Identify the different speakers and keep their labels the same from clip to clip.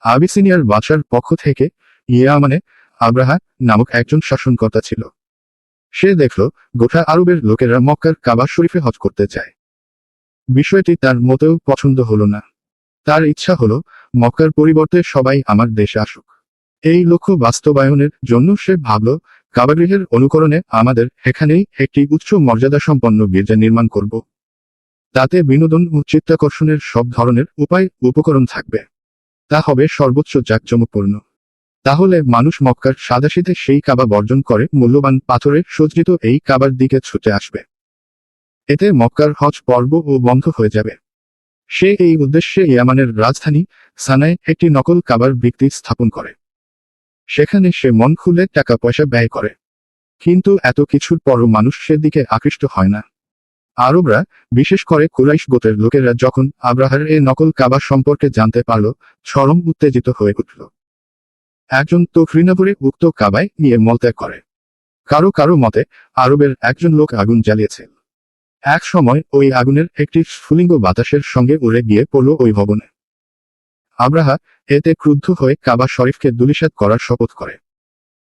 Speaker 1: আবিসিনিয়ার বাদশার পক্ষ থেকে ইয়ামানে আব্রাহা নামক একজন শাসনকর্তা ছিল। সে দেখল গোটা আরবের লোকেরা মক্কার কাবা শরীফে হজ করতে চায়। বিষয়টি তার মোটেও পছন্দ হলো না। তার ইচ্ছা হলো মক্কার পরিবর্তে সবাই আমার দেশে আসুক। এই লক্ষ্য বাস্তবায়নের জন্য সে ভাবল, কাবাগৃহের অনুকরণে আমাদের এখানেই একটি উচ্চ মর্যাদাসম্পন্ন গির্জা নির্মাণ করব। তাতে বিনোদন ও চিত্তাকর্ষণের সব ধরনের উপকরণ থাকবে। তা হবে সর্বোচ্চ জাঁকজমকপূর্ণ। তাহলে মানুষ মক্কার সাদাসিধে সেই কাবা বর্জন করে মূল্যবান পাথরে সজ্জিত এই কাবার দিকে ছুটে আসবে। এতে মক্কার হজ পর্ব ও বন্ধ হয়ে যাবে। সে এই উদ্দেশ্যে ইয়ামানের রাজধানী সানায় একটি নকল কাবার ভিত্তি স্থাপন করে। সেখানে সে মন খুলে টাকা পয়সা ব্যয় করে। কিন্তু এত কিছুর পরও মানুষ সেদিকে আকৃষ্ট হয় না। আরবরা, বিশেষ করে কুরাইশ গোত্রের লোকেরা যখন আব্রাহার এই নকল কাবা সম্পর্কে জানতে পারল, চরম উত্তেজিত হয়ে উঠল। একজন তো ঘৃণা করে উক্ত কাবায় নিয়ে মলত্যাগ করে। কারো কারো মতে আরবের একজন লোক আগুন জ্বালিয়েছে। এক সময় ওই আগুনের একটি স্ফুলিঙ্গ বাতাসের সঙ্গে উড়ে গিয়ে পড়ল ওই ভবনে। আব্রাহা এতে ক্রুদ্ধ হয়ে কাবা শরীফকে ধূলিসাৎ করার শপথ করে।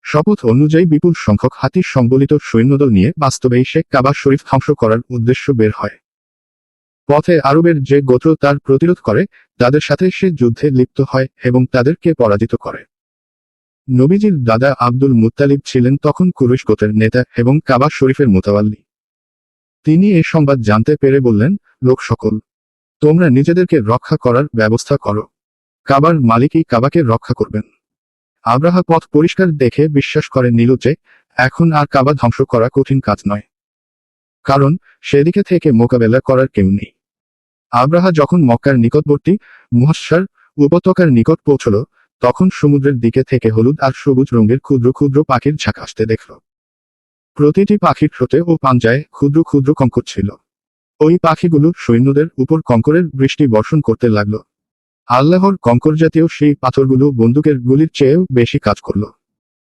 Speaker 1: শপথ অনুযায়ী বিপুল সংখ্যক হাতি সংবলিত সৈন্যদল নিয়ে বাস্তবেই সে কাবা শরীফ ধ্বংস করার উদ্দেশ্য বের হয়। পথে আরবের যে গোত্র তার প্রতিরোধ করে, তাদের সাথে সে যুদ্ধে লিপ্ত হয় এবং তাদেরকে পরাজিত করে। নবীজির দাদা আব্দুল মুত্তালিব ছিলেন তখন কুরাইশ গোত্রের নেতা এবং কাবা শরীফের মুতাওয়াল্লি। তিনি এই সংবাদ জানতে পেরে বললেন, লোক সকল, তোমরা নিজেদেরকে রক্ষা করার ব্যবস্থা করো। কাবার মালিকই কাবাকে রক্ষা করবেন। আব্রাহা পথ পরিষ্কার দেখে বিশ্বাস করে নিল যে এখন আর কাবা ধ্বংস করা কঠিন কাজ নয়, কারণ সেদিকে থেকে মোকাবেলা করার কেউ নেই। আব্রাহা যখন মক্কার নিকটবর্তী মুহাসসার উপত্যকার নিকট পৌঁছল, তখন সমুদ্রের দিকে থেকে হলুদ আর সবুজ রঙের ক্ষুদ্র ক্ষুদ্র পাখির ঝাঁক আসতে দেখল। প্রতিটি পাখির ঠোঁটে ও পাঞ্জায় ক্ষুদ্র ক্ষুদ্র কঙ্কর ছিল। ওই পাখিগুলো সৈন্যদের উপর কঙ্করের বৃষ্টি বর্ষণ করতে লাগল। আল্লাহর কঙ্কর জাতীয় সেই পাথরগুলো বন্দুকের গুলির চেয়েও বেশি কাজ করল।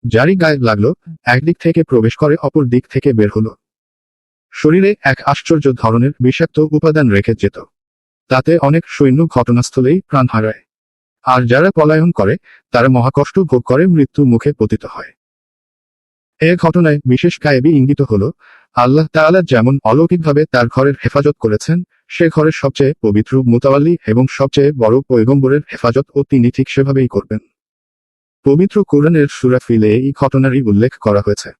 Speaker 1: যারই গায়ে লাগলো, একদিক থেকে প্রবেশ করে অপর দিক থেকে বের হলো। শরীরে এক আশ্চর্য ধরনের বিষাক্ত উপাদান রেখে যেত। তাতে অনেক সৈন্য ঘটনাস্থলেই প্রাণ হারায়। আর যারা পলায়ন করে তারা মহাকষ্ট ভোগ করে মৃত্যু মুখে পতিত হয়। এ ঘটনায় বিশেষ গায়েবী ইঙ্গিত হল, আল্লাহ তাআলা যেমন অলৌকিকভাবে তার ঘরের হেফাজত করেছেন, সে ঘরের সবচেয়ে পবিত্র মুতাওয়াল্লি এবং সবচেয়ে বড় পয়গম্বরের হেফাজত ও তিনি ঠিক সেভাবেই করবেন। পবিত্র কোরআনের সূরা ফিলে এই ঘটনারই উল্লেখ করা হয়েছে।